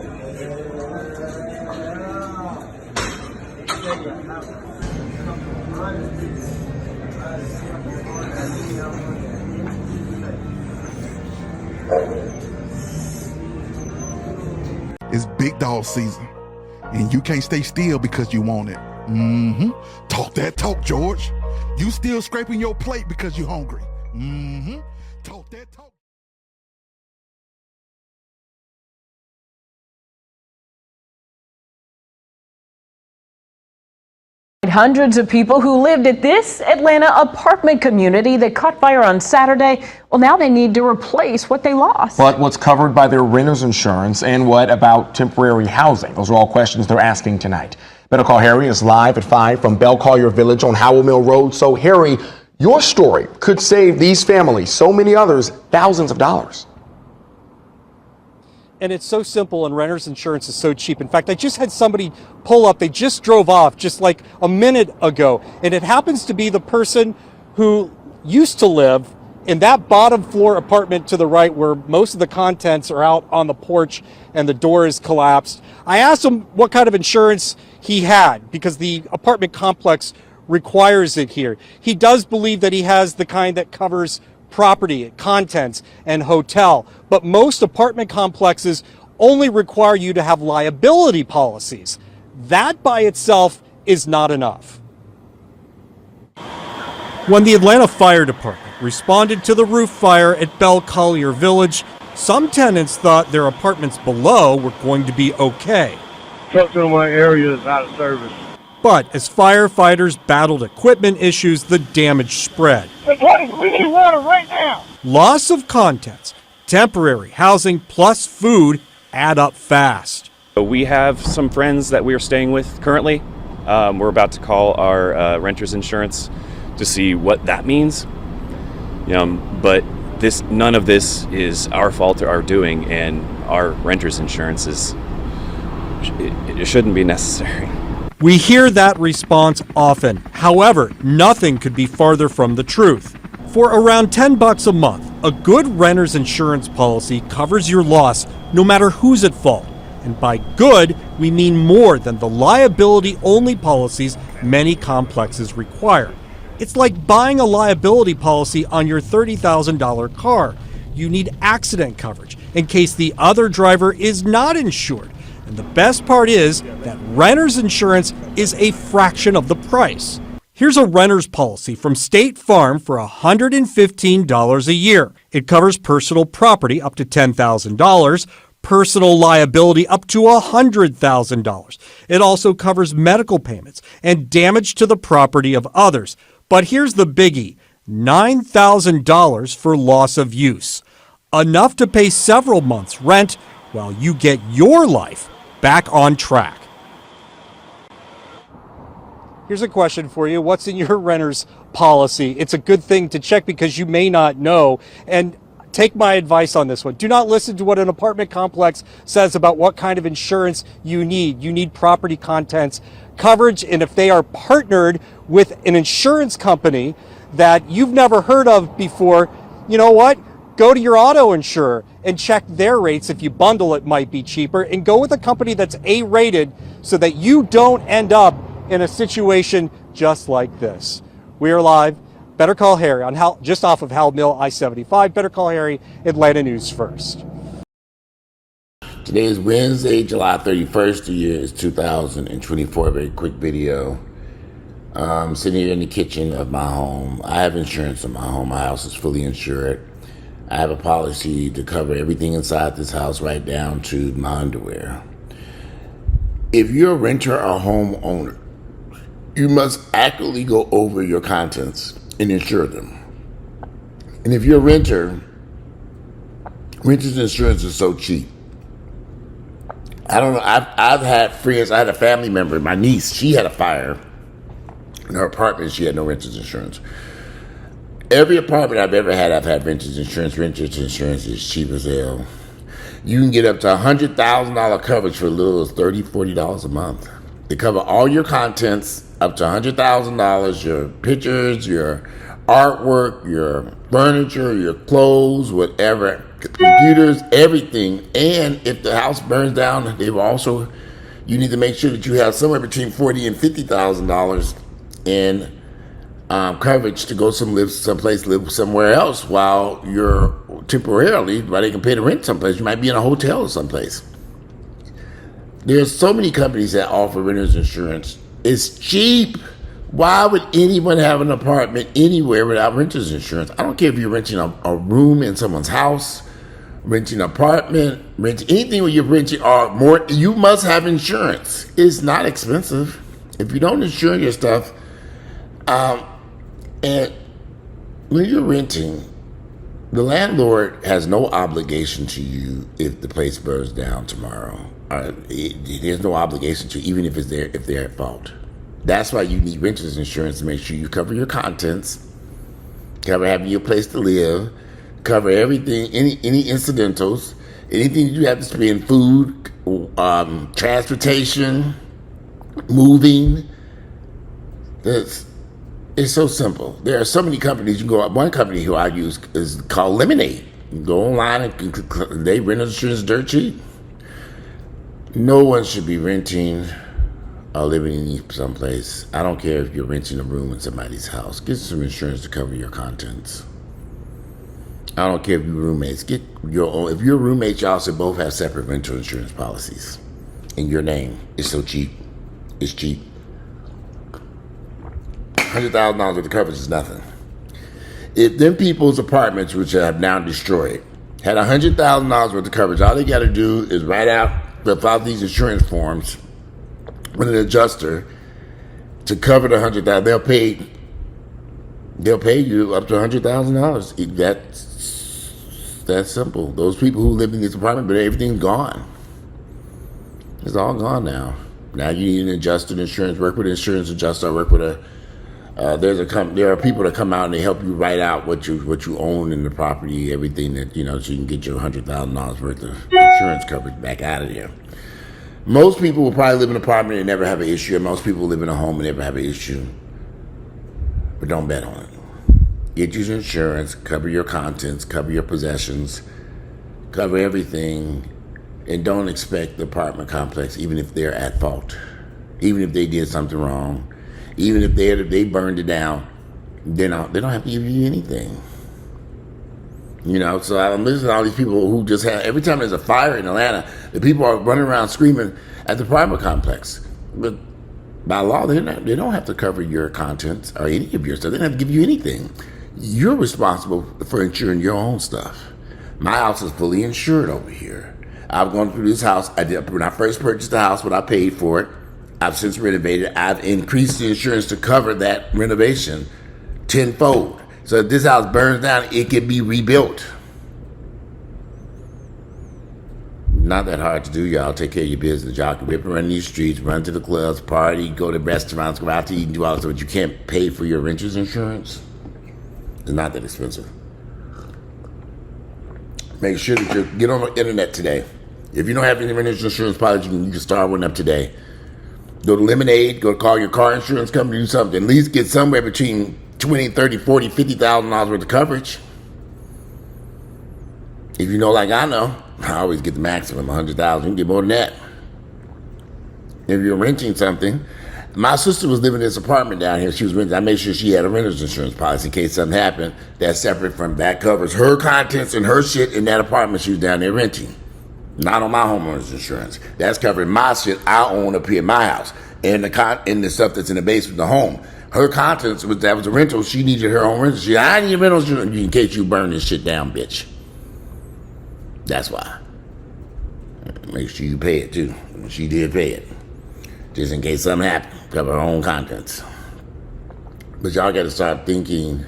It's big dog season, and you can't stay still because you want it. Talk that talk, George. You still scraping your plate because you're hungry. Talk that talk. Hundreds of people who lived at this Atlanta apartment community that caught fire on Saturday, well, now they need to replace what they lost. But what's covered by their renter's insurance, and what about temporary housing? Those are all questions they're asking tonight. Better Call Harry is live at 5 from Bell Collier Village on Howell Mill Road. So, Harry, your story could save these families, so many others, thousands of dollars. And it's so simple, and renter's insurance is so cheap. In fact, I just had somebody pull up. They just drove off just like a minute ago. And it happens to be the person who used to live in that bottom floor apartment to the right, where most of the contents are out on the porch and the door is collapsed. I asked him what kind of insurance he had, because the apartment complex requires it here. He does believe that he has the kind that covers property, contents, and hotel. But most apartment complexes only require you to have liability policies. That by itself is not enough. When the Atlanta Fire Department responded to the roof fire at Bell Collier Village, some tenants thought their apartments below were going to be okay. Trucks in my area is out of service. But as firefighters battled equipment issues, the damage spread. We need water right now. Loss of contents, temporary housing, plus food add up fast. We have some friends that we are staying with currently. We're about to call our renter's insurance to see what that means. But none of this is our fault or our doing, and our renter's insurance it shouldn't be necessary. We hear that response often. However, nothing could be farther from the truth. For around $10 a month, a good renter's insurance policy covers your loss no matter who's at fault. And by good, we mean more than the liability-only policies many complexes require. It's like buying a liability policy on your $30,000 car. You need accident coverage in case the other driver is not insured. And the best part is that renter's insurance is a fraction of the price. Here's a renter's policy from State Farm for $115 a year. It covers personal property up to $10,000, personal liability up to $100,000. It also covers medical payments and damage to the property of others. But here's the biggie, $9,000 for loss of use. Enough to pay several months' rent while you get your life back on track. Here's a question for you. What's in your renter's policy? It's a good thing to check because you may not know. And take my advice on this one. Do not listen to what an apartment complex says about what kind of insurance you need. You need property contents coverage. And if they are partnered with an insurance company that you've never heard of before, you know what? Go to your auto insurer and check their rates. If you bundle, it might be cheaper. And go with a company that's A-rated so that you don't end up in a situation just like this. We are live. Better Call Harry on just off of Howell Mill I-75. Better Call Harry, Atlanta News First. Today is Wednesday, July 31st. The year is 2024. A very quick video. I'm sitting here in the kitchen of my home. I have insurance in my home. My house is fully insured. I have a policy to cover everything inside this house, right down to my underwear. If you're a renter or homeowner, you must accurately go over your contents and insure them. And if you're a renter, renter's insurance is so cheap. I don't know, I've had friends, I had a family member, my niece, she had a fire in her apartment, she had no renter's insurance. Every apartment I've ever had, I've had renter's insurance. Renter's insurance is cheap as hell. You can get up to $100,000 coverage for as little as $30, $40 a month. They cover all your contents up to $100,000, your pictures, your artwork, your furniture, your clothes, whatever. computers, everything. And if the house burns down, you need to make sure that you have somewhere between $40,000 and $50,000 in coverage to go someplace, live somewhere else while you're temporarily, while they can pay the rent someplace. You might be in a hotel or someplace. There's so many companies that offer renter's insurance. It's cheap. Why would anyone have an apartment anywhere without renter's insurance? I don't care if you're renting a room in someone's house, renting an apartment, renting anything where you're renting or more. You must have insurance. It's not expensive. If you don't insure your stuff, and when you're renting, the landlord has no obligation to you if the place burns down tomorrow. There's no obligation to you, even if they're at fault. That's why you need renter's insurance to make sure you cover your contents, cover having your place to live, cover everything, any incidentals, anything you have to spend, food, transportation, moving. It's so simple. There are so many companies you can go. One company who I use is called Lemonade. You can go online and they rent insurance dirt cheap. No one should be renting or living in someplace. I don't care if you're renting a room in somebody's house. Get some insurance to cover your contents. I don't care if you're roommates. Get your own. If you're roommates, y'all should both have separate rental insurance policies in your name. It's so cheap. It's cheap. $100,000 worth of coverage is nothing. If them people's apartments, which have now destroyed, had $100,000 worth of coverage, all they got to do is fill out these insurance forms with an adjuster to cover the $100,000. They'll pay you up to $100,000. That's simple. Those people who live in this apartment, but everything's gone. It's all gone now. Now you need an adjuster, insurance. Work with an insurance adjuster. Work with a. There are people that come out and they help you write out what you own in the property, everything that so you can get your $100,000 worth of insurance coverage back out of there. Most people will probably live in an apartment and never have an issue. And most people live in a home and never have an issue. But don't bet on it. Get your insurance, cover your contents, cover your possessions, cover everything, and don't expect the apartment complex, even if they're at fault, even if they did something wrong, even if they burned it down, they don't have to give you anything. So I'm listening to all these people who just have, every time there's a fire in Atlanta, the people are running around screaming at the apartment complex. But by law, they don't have to cover your contents or any of your stuff. They don't have to give you anything. You're responsible for insuring your own stuff. My house is fully insured over here. I've gone through this house. When I first purchased the house, what I paid for it, I've since renovated. I've increased the insurance to cover that renovation tenfold. So if this house burns down, it can be rebuilt. Not that hard to do, y'all. Take care of your business. Y'all can rip around these streets, run to the clubs, party, go to restaurants, go out to eat and do all this, but you can't pay for your renter's insurance. It's not that expensive. Make sure that you get on the internet today. If you don't have any renter's insurance policy, you can start one up today. Go to Lemonade, go call your car insurance company, do something. At least get somewhere between $20,000, $30,000, $40,000, $50,000 worth of coverage. If you know, like I know, I always get the maximum, $100,000. You can get more than that. If you're renting something, my sister was living in this apartment down here. She was renting. I made sure she had a renter's insurance policy in case something happened. That's separate from that, covers her contents and her shit in that apartment she was down there renting. Not on my homeowner's insurance. That's covering my shit I own up here in my house and the stuff that's in the basement of the home. Her contents that was a rental. She needed her own rental. I need a rental insurance in case you burn this shit down, bitch. That's why. Make sure you pay it too. She did pay it, just in case something happened. Cover her own contents. But y'all got to start thinking.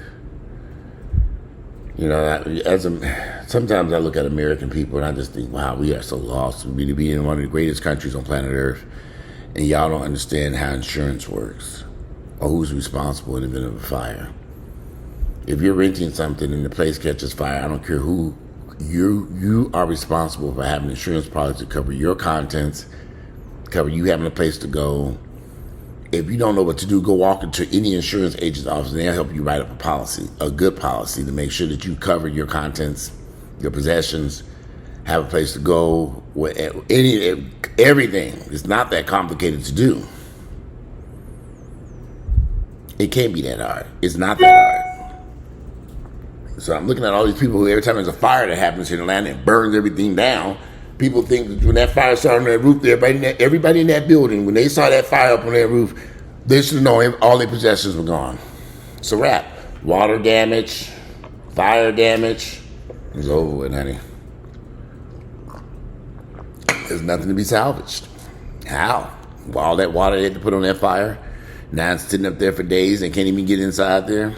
Sometimes I look at American people and I just think, wow, we are so lost. We be in one of the greatest countries on planet Earth, and y'all don't understand how insurance works or who's responsible in the event of a fire. If you're renting something and the place catches fire, I don't care who, you are responsible for having insurance policy to cover your contents, cover you having a place to go. If you don't know what to do, go walk into any insurance agent's office and they'll help you write up a policy, a good policy to make sure that you cover your contents your possessions, have a place to go, everything. It's not that complicated to do. It can't be that hard. It's not that hard. So I'm looking at all these people who, every time there's a fire that happens here in Atlanta, it burns everything down. People think that when that fire started on that roof, everybody in that building, when they saw that fire up on that roof, they should have known all their possessions were gone. It's a wrap. Water damage, fire damage, it's over with, honey. There's nothing to be salvaged. How? All that water they had to put on that fire, now it's sitting up there for days and can't even get inside there.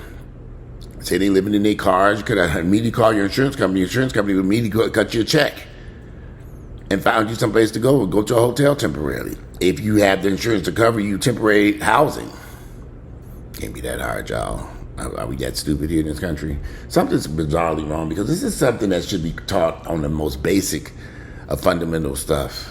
Say they living in their cars, you could have immediately called your insurance company. Your insurance company would immediately cut you a check and found you someplace to go to a hotel temporarily. If you have the insurance to cover you temporary housing. Can't be that hard, y'all. Are we that stupid here in this country? Something's bizarrely wrong, because this is something that should be taught on the most basic of fundamental stuff.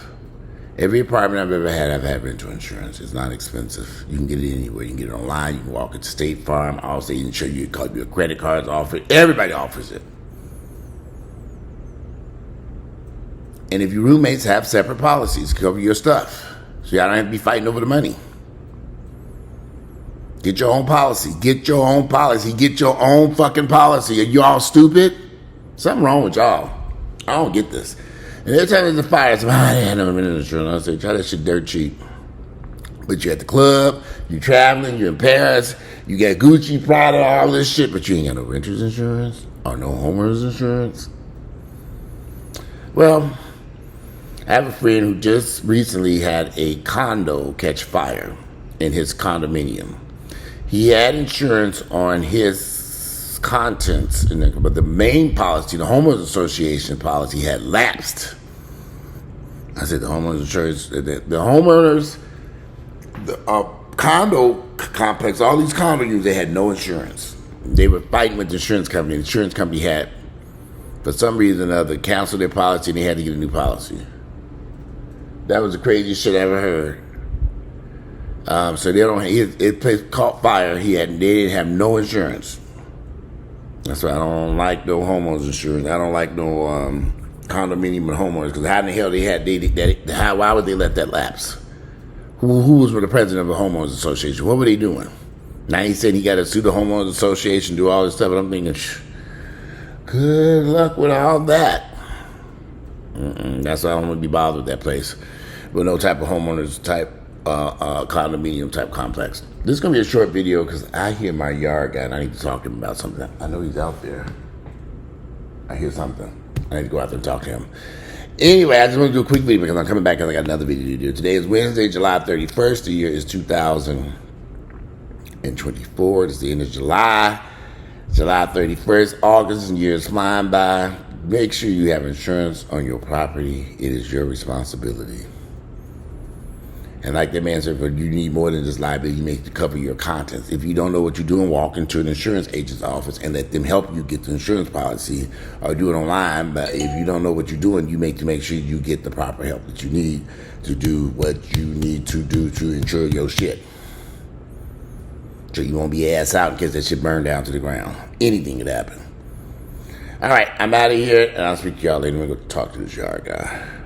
Every apartment I've ever had, I've had rental insurance. It's not expensive. You can get it anywhere. You can get it online. You can walk at State Farm. I'll say insure you. Your credit cards offer it. Everybody offers it. And if your roommates have separate policies, cover your stuff, so y'all don't have to be fighting over the money. Get your own policy. Get your own policy. Get your own fucking policy. Are you all stupid? Something wrong with y'all. I don't get this. And every time there's a fire, it's I ain't never been in insurance. I say, try that shit dirt cheap. But you're at the club, you're traveling, you're in Paris, you got Gucci, Prada, all this shit, but you ain't got no renter's insurance or no homeowner's insurance. Well, I have a friend who just recently had a condo catch fire in his condominium. He had insurance on his contents, but the main policy, the homeowners association policy, had lapsed. I said the homeowners insurance, the homeowners, the condo complex, all these condo units, they had no insurance. They were fighting with the insurance company. The insurance company had, for some reason or other, canceled their policy and they had to get a new policy. That was the craziest shit I ever heard. So they don't. It place caught fire. They didn't have no insurance. That's why I don't like no homeowners insurance. I don't like no condominium and homeowners, because how in the hell why would they let that lapse? Who was the president of the homeowners association? What were they doing? Now he said he got to sue the homeowners association, do all this stuff, and I'm thinking, good luck with all that. That's why I don't want to be bothered with that place, with no type of homeowners type. Condominium type complex. This is going to be a short video because I hear my yard guy and I need to talk to him about something. I know he's out there. I hear something. I need to go out there and talk to him. Anyway, I just want to do a quick video because I'm coming back and I got another video to do. Today is Wednesday, July 31st. The year is 2024. It's the end of July. July 31st. August and years flying by. Make sure you have insurance on your property. It is your responsibility. And like that man said, you need more than just liability. You make to cover your contents. If you don't know what you're doing, walk into an insurance agent's office and let them help you get the insurance policy, or do it online. But if you don't know what you're doing, you make sure you get the proper help that you need to do what you need to do to insure your shit. So you won't be ass out in case that shit burned down to the ground. Anything could happen. All right, I'm out of here, and I'll speak to y'all later. We're going to talk to this yard guy.